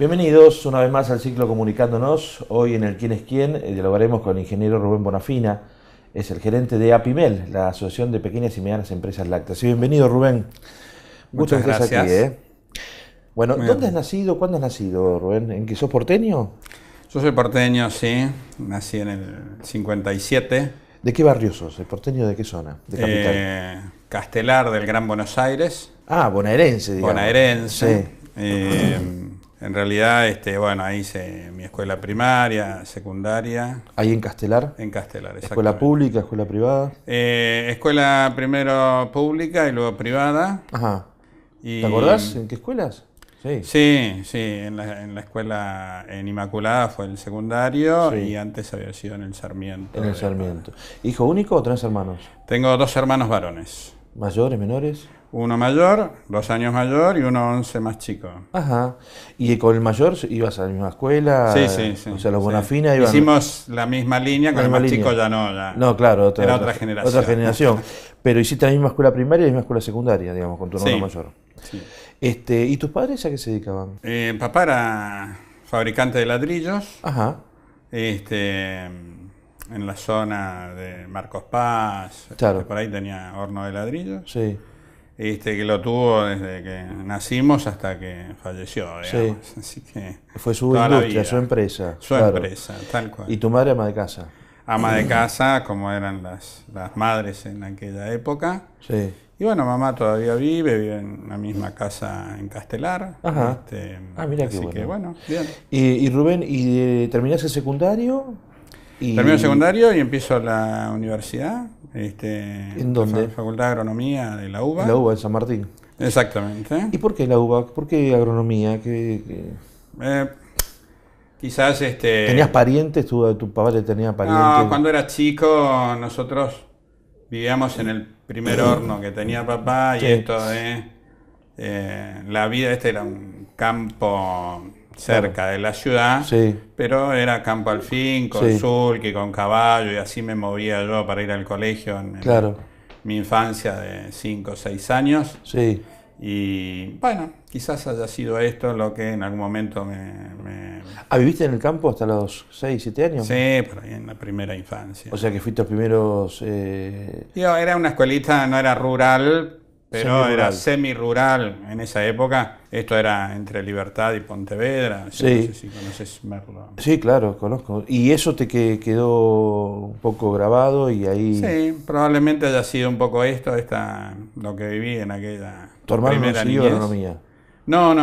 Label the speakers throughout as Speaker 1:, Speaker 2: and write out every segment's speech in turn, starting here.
Speaker 1: Bienvenidos una vez más al ciclo Comunicándonos. Hoy en el Quién es Quién dialogaremos con el ingeniero Rubén Bonafina. Es el gerente de APIMEL, la Asociación de Pequeñas y Medianas Empresas Lácteas. Bienvenido, Rubén.
Speaker 2: Muchas gracias.
Speaker 1: Aquí, Bueno, ¿dónde has nacido? ¿Cuándo has nacido, Rubén? ¿En que sos porteño?
Speaker 2: Yo soy porteño, sí. Nací en el 57.
Speaker 1: ¿De qué barrio sos? ¿El porteño de qué zona? ¿De capital?
Speaker 2: Castelar del Gran Buenos Aires.
Speaker 1: Ah, bonaerense, digamos.
Speaker 2: Bonaerense.
Speaker 1: Sí.
Speaker 2: En realidad, bueno, ahí hice mi escuela primaria, secundaria.
Speaker 1: ¿Ahí en Castelar?
Speaker 2: En Castelar, exactamente.
Speaker 1: ¿Escuela pública, escuela privada?
Speaker 2: Escuela primero pública y luego privada.
Speaker 1: Ajá. ¿Te acordás en qué escuelas? Sí.
Speaker 2: Sí, en la escuela en Inmaculada fue el secundario,
Speaker 1: Sí.
Speaker 2: y antes había sido en el Sarmiento.
Speaker 1: En el Sarmiento. ¿Hijo único o tenés hermanos?
Speaker 2: Tengo 2 hermanos varones.
Speaker 1: ¿Mayores, menores?
Speaker 2: Uno mayor, 2 años mayor, y uno 11 más chico.
Speaker 1: Ajá. ¿Y con el mayor ibas a la misma escuela?
Speaker 2: Sí.
Speaker 1: O sea, los Bonafina
Speaker 2: sí.
Speaker 1: iban...
Speaker 2: Hicimos la misma línea, con el más chico ya no.
Speaker 1: No, claro,
Speaker 2: era otra generación.
Speaker 1: Otra generación. Pero hiciste la misma escuela primaria y la misma escuela secundaria, digamos, con tu hermano mayor.
Speaker 2: Sí.
Speaker 1: ¿Y tus padres a qué se dedicaban?
Speaker 2: Papá era fabricante de ladrillos.
Speaker 1: Ajá.
Speaker 2: En la zona de Marcos Paz.
Speaker 1: Claro.
Speaker 2: Por ahí tenía horno de ladrillos.
Speaker 1: Sí.
Speaker 2: Que lo tuvo desde que nacimos hasta que falleció, digamos.
Speaker 1: Sí.
Speaker 2: Así que
Speaker 1: Fue su
Speaker 2: toda
Speaker 1: industria, su empresa.
Speaker 2: Su empresa, tal cual.
Speaker 1: ¿Y tu madre ama de casa?
Speaker 2: Ama de casa, como eran las madres en aquella época.
Speaker 1: Sí.
Speaker 2: Y bueno, mamá todavía vive en la misma casa en Castelar.
Speaker 1: Ajá. Mira qué
Speaker 2: así
Speaker 1: bueno.
Speaker 2: que bueno, bien.
Speaker 1: Y Rubén, ¿terminás el secundario?
Speaker 2: Termino el secundario y empiezo la universidad.
Speaker 1: ¿En dónde?
Speaker 2: La Facultad de Agronomía de la UBA.
Speaker 1: La UBA de San Martín.
Speaker 2: Exactamente.
Speaker 1: ¿Y por qué la UBA? ¿Por qué agronomía?
Speaker 2: Quizás
Speaker 1: ¿Tenías parientes? ¿Tu papá te tenía parientes?
Speaker 2: No, cuando era chico nosotros vivíamos en el primer horno que tenía papá, y
Speaker 1: Sí.
Speaker 2: esto de la vida, era un campo cerca de la ciudad,
Speaker 1: Sí.
Speaker 2: pero era campo al fin, con
Speaker 1: Sí.
Speaker 2: sulky, con caballo, y así me movía yo para ir al colegio en mi infancia de 5 o 6 años.
Speaker 1: Sí.
Speaker 2: Y bueno, quizás haya sido esto lo que en algún momento
Speaker 1: ¿Viviste en el campo hasta los 6, 7 años?
Speaker 2: Sí, por ahí en la primera infancia.
Speaker 1: O sea que fuiste los primeros...
Speaker 2: Era una escuelita, no era rural, pero era semi-rural en esa época. Esto era entre Libertad y Pontevedra.
Speaker 1: Sí.
Speaker 2: No sé si conoces Merlo.
Speaker 1: Sí, claro, conozco. ¿Y eso te quedó un poco grabado y ahí...?
Speaker 2: Sí, probablemente haya sido un poco lo que viví en aquella
Speaker 1: ¿Tu hermano
Speaker 2: primera
Speaker 1: no siguió
Speaker 2: niñez.
Speaker 1: agronomía?
Speaker 2: No.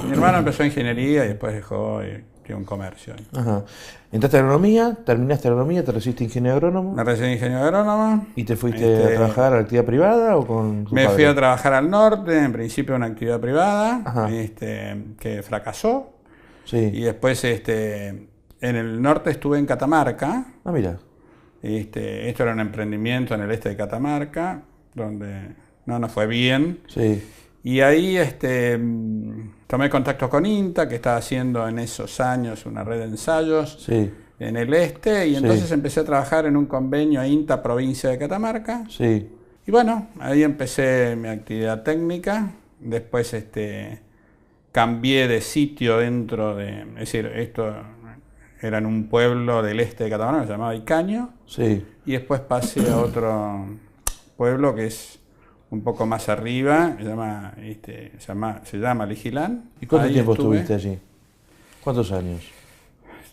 Speaker 2: Mi hermano empezó ingeniería y después dejó y creó un comercio.
Speaker 1: Ajá. Entraste a agronomía, terminaste agronomía, te recibiste ingeniero agrónomo.
Speaker 2: Me recibí ingeniero agrónomo.
Speaker 1: ¿Y te fuiste a trabajar a la actividad privada o con tu padre?
Speaker 2: Fui a trabajar al norte, en principio una actividad privada,
Speaker 1: Ajá.
Speaker 2: que fracasó.
Speaker 1: Sí.
Speaker 2: Y después en el norte estuve en Catamarca.
Speaker 1: Ah, mira.
Speaker 2: Esto era un emprendimiento en el este de Catamarca, donde no nos fue bien.
Speaker 1: Sí.
Speaker 2: Y ahí tomé contacto con INTA, que estaba haciendo en esos años una red de ensayos en el este, y entonces empecé a trabajar en un convenio a INTA provincia de Catamarca.
Speaker 1: Sí.
Speaker 2: Y bueno, ahí empecé mi actividad técnica. Después cambié de sitio dentro de... Es decir, esto era en un pueblo del este de Catamarca, se llamaba Icaño.
Speaker 1: Sí.
Speaker 2: Y después pasé a otro pueblo que es un poco más arriba, se llama Ligilán.
Speaker 1: ¿Y cuánto
Speaker 2: Ahí
Speaker 1: tiempo
Speaker 2: estuve
Speaker 1: estuviste allí? ¿Cuántos años?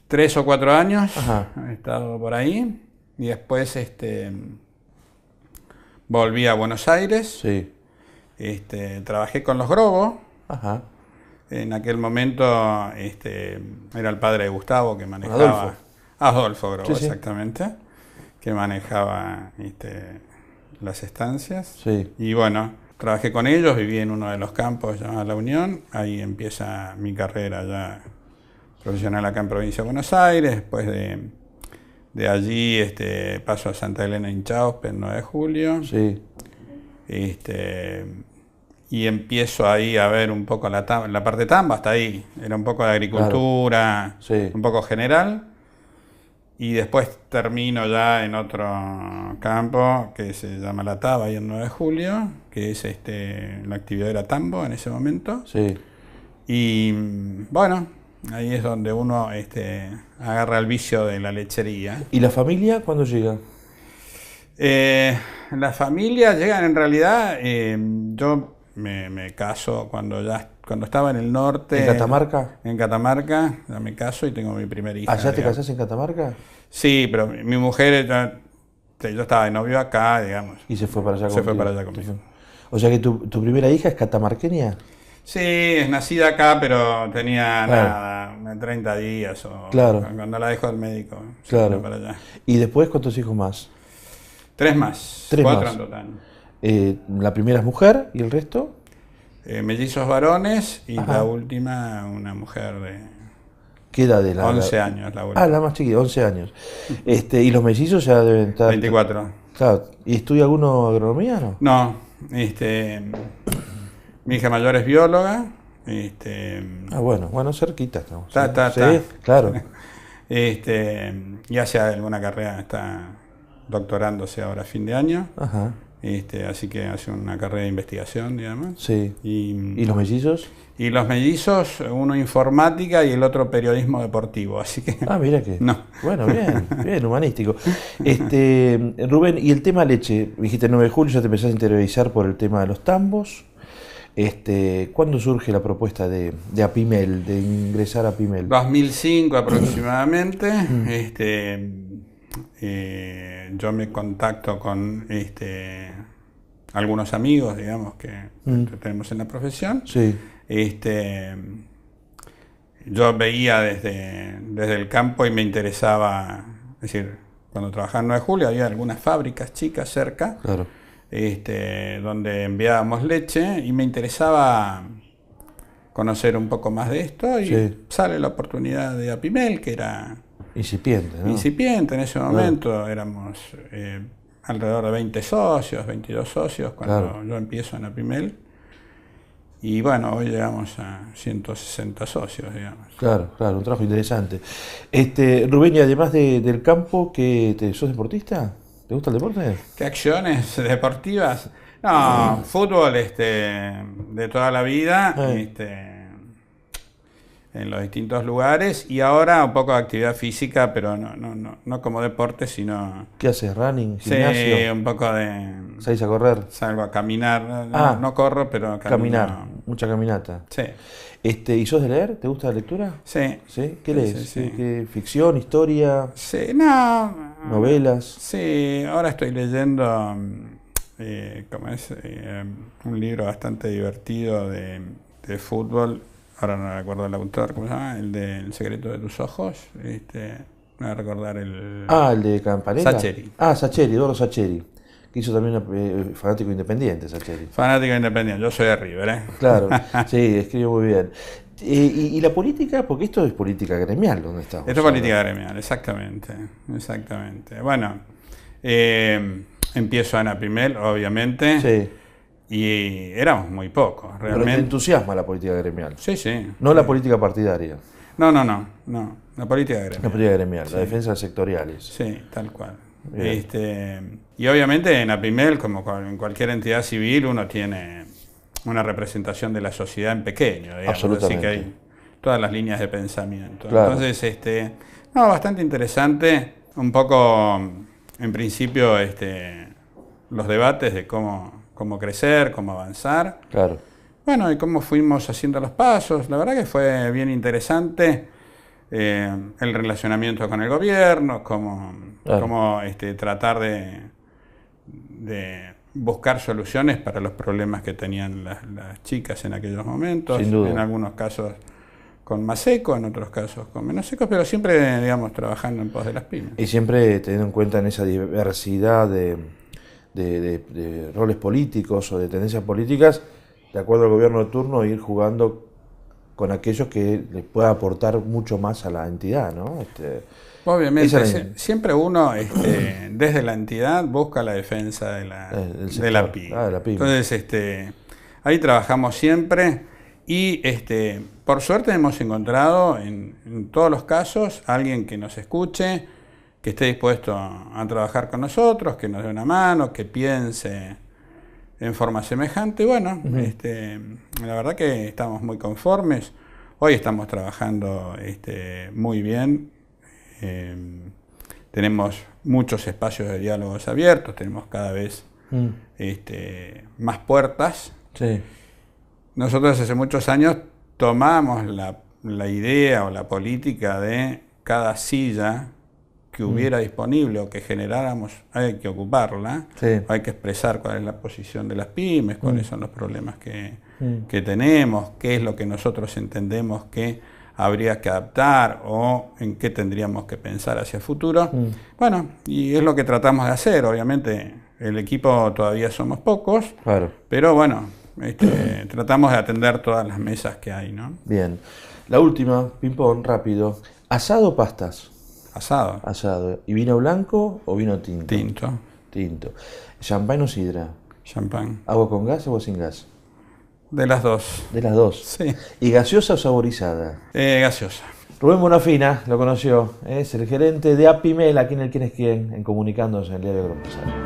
Speaker 2: 3 o 4 años.
Speaker 1: Ajá.
Speaker 2: He estado por ahí. Y después volví a Buenos Aires.
Speaker 1: Sí.
Speaker 2: Trabajé con los Grobo.
Speaker 1: Ajá.
Speaker 2: En aquel momento era el padre de Gustavo que manejaba... Adolfo Grobo,
Speaker 1: Sí.
Speaker 2: exactamente. Que manejaba las estancias.
Speaker 1: Sí.
Speaker 2: Y bueno, trabajé con ellos, viví en uno de los campos llamado La Unión. Ahí empieza mi carrera ya profesional acá en Provincia de Buenos Aires. Después de allí paso a Santa Elena Inchauspe en 9 de julio.
Speaker 1: Sí.
Speaker 2: Y empiezo ahí a ver un poco la parte tamba, hasta ahí. Era un poco de agricultura,
Speaker 1: Sí.
Speaker 2: un poco general. Y después termino ya en otro campo que se llama La Taba, ahí en 9 de julio, que es la actividad era tambo en ese momento.
Speaker 1: Sí.
Speaker 2: Y bueno, Ahí es donde uno agarra el vicio de la lechería.
Speaker 1: ¿Y la familia cuándo llega?
Speaker 2: Las familias llegan en realidad, yo me caso cuando estaba en el norte.
Speaker 1: ¿En Catamarca?
Speaker 2: En Catamarca, ya me caso y tengo mi primera hija.
Speaker 1: ¿Allá te casás en Catamarca?
Speaker 2: Sí, pero mi mujer, yo estaba de novio acá, digamos.
Speaker 1: Y se fue para allá
Speaker 2: conmigo. Se fue para allá conmigo.
Speaker 1: O sea que tu primera hija es catamarqueña.
Speaker 2: Sí, es nacida acá, pero tenía nada, 30 días o cuando la dejó el médico.
Speaker 1: Claro.
Speaker 2: Para allá.
Speaker 1: ¿Y después cuántos hijos más?
Speaker 2: 3 más. 4 en total.
Speaker 1: La primera es mujer y el resto.
Speaker 2: Mellizos varones y la última una mujer de...
Speaker 1: ¿Qué edad de la?
Speaker 2: 11 años la última.
Speaker 1: La más chiquita, 11 años. ¿Y los mellizos ya deben estar?
Speaker 2: 24.
Speaker 1: Claro. ¿Y estudia alguno agronomía, no?
Speaker 2: No, mi hija mayor es bióloga.
Speaker 1: Bueno, cerquita estamos.
Speaker 2: Sí,
Speaker 1: claro.
Speaker 2: Y hace alguna carrera, está doctorándose ahora a fin de año.
Speaker 1: Ajá.
Speaker 2: Así que hace una carrera de investigación, digamos.
Speaker 1: Sí. ¿Y los mellizos?
Speaker 2: Y los mellizos, uno informática y el otro periodismo deportivo, así que...
Speaker 1: Mira que...
Speaker 2: No.
Speaker 1: Bueno, bien, humanístico. Rubén, y el tema leche, dijiste el 9 de julio, ya te empezás a interiorizar por el tema de los tambos. ¿Cuándo surge la propuesta de Apimel, de ingresar a Apimel?
Speaker 2: 2005 aproximadamente. Yo me contacto con algunos amigos, digamos, que tenemos en la profesión.
Speaker 1: Sí.
Speaker 2: Yo veía desde el campo y me interesaba, es decir, cuando trabajaba en 9 de julio había algunas fábricas chicas cerca,
Speaker 1: claro.
Speaker 2: Donde enviábamos leche y me interesaba conocer un poco más de esto y sale la oportunidad de Apimel, que era
Speaker 1: incipiente, ¿no?
Speaker 2: Incipiente en ese momento, éramos alrededor de 20 socios, 22 socios cuando yo empiezo en Apimel. Y bueno, hoy llegamos a 160 socios, digamos.
Speaker 1: Claro, un trabajo interesante. Rubén, y además del campo, ¿sos deportista? ¿Te gusta el deporte?
Speaker 2: ¿Qué acciones deportivas? No, fútbol de toda la vida, en los distintos lugares, y ahora un poco de actividad física, pero no como deporte, sino...
Speaker 1: ¿Qué haces? ¿Running? ¿Gimnasio?
Speaker 2: Sí, un poco de...
Speaker 1: ¿Salís a correr?
Speaker 2: Salgo a caminar, no corro, pero
Speaker 1: caminar, mucha caminata.
Speaker 2: Sí.
Speaker 1: ¿Y sos de leer? ¿Te gusta la lectura?
Speaker 2: Sí.
Speaker 1: ¿Sí? ¿Qué lees?
Speaker 2: Sí.
Speaker 1: ¿Qué, ficción, historia?
Speaker 2: Sí,
Speaker 1: ¿Novelas?
Speaker 2: Sí, ahora estoy leyendo un libro bastante divertido de fútbol. Ahora no recuerdo el autor, ¿cómo se llama? El de El secreto de tus ojos. No voy a recordar el...
Speaker 1: el de Campanella.
Speaker 2: Sacheri.
Speaker 1: Sacheri, Eduardo Sacheri. Que hizo también fanático independiente, Sacheri.
Speaker 2: Fanático independiente, yo soy de River,
Speaker 1: Claro, sí, escribe muy bien. ¿Y la política? Porque esto es política gremial, ¿dónde estamos?
Speaker 2: Esto es política gremial, exactamente. Bueno, empiezo en Apimel, obviamente.
Speaker 1: Sí.
Speaker 2: Y éramos muy pocos, realmente.
Speaker 1: Pero te entusiasma la política gremial.
Speaker 2: Sí.
Speaker 1: No la política partidaria.
Speaker 2: No, la política gremial.
Speaker 1: La política gremial, la defensa de sectoriales.
Speaker 2: Sí, tal cual. Y obviamente en Apimel, como en cualquier entidad civil, uno tiene una representación de la sociedad en pequeño, digamos.
Speaker 1: Absolutamente.
Speaker 2: Así que hay todas las líneas de pensamiento.
Speaker 1: Claro.
Speaker 2: Entonces, bastante interesante. Un poco, en principio, los debates de cómo crecer, cómo avanzar.
Speaker 1: Claro.
Speaker 2: Bueno, y cómo fuimos haciendo los pasos. La verdad que fue bien interesante el relacionamiento con el gobierno, cómo tratar de buscar soluciones para los problemas que tenían las chicas en aquellos momentos.
Speaker 1: Sin duda.
Speaker 2: En algunos casos con más eco, en otros casos con menos eco, pero siempre, digamos, trabajando en pos de las pymes.
Speaker 1: Y siempre teniendo en cuenta en esa diversidad de roles políticos o de tendencias políticas, de acuerdo al gobierno de turno, ir jugando con aquellos que les pueda aportar mucho más a la entidad, ¿no?
Speaker 2: Obviamente, siempre uno, desde la entidad, busca la defensa de la pyme.
Speaker 1: De la pyme.
Speaker 2: Entonces, ahí trabajamos siempre y, por suerte, hemos encontrado en todos los casos alguien que nos escuche, que esté dispuesto a trabajar con nosotros, que nos dé una mano, que piense en forma semejante. Bueno, la verdad que estamos muy conformes. Hoy estamos trabajando muy bien. Tenemos muchos espacios de diálogos abiertos, tenemos cada vez más puertas.
Speaker 1: Sí.
Speaker 2: Nosotros hace muchos años tomamos la idea o la política de cada silla que hubiera disponible o que generáramos, hay que ocuparla,
Speaker 1: Sí.
Speaker 2: hay que expresar cuál es la posición de las pymes, cuáles son los problemas que tenemos, qué es lo que nosotros entendemos que habría que adaptar o en qué tendríamos que pensar hacia el futuro. Bueno, y es lo que tratamos de hacer. Obviamente el equipo todavía somos pocos,
Speaker 1: Claro.
Speaker 2: pero bueno, tratamos de atender todas las mesas que hay, ¿no?
Speaker 1: Bien. La última, ping-pong, rápido. ¿Asado o pastas?
Speaker 2: Asado,
Speaker 1: Asado. ¿Y vino blanco o vino tinto?
Speaker 2: tinto,
Speaker 1: Tinto. ¿Champán o sidra?
Speaker 2: champán.
Speaker 1: ¿Agua con gas o agua sin gas?
Speaker 2: De las dos.
Speaker 1: De las dos.
Speaker 2: Sí.
Speaker 1: ¿Y gaseosa o saborizada?
Speaker 2: Gaseosa.
Speaker 1: Rubén Bonafina lo conoció, es el gerente de Apimel, aquí en el Quién es Quién, en Comunicándose en el Diario Agroempresario.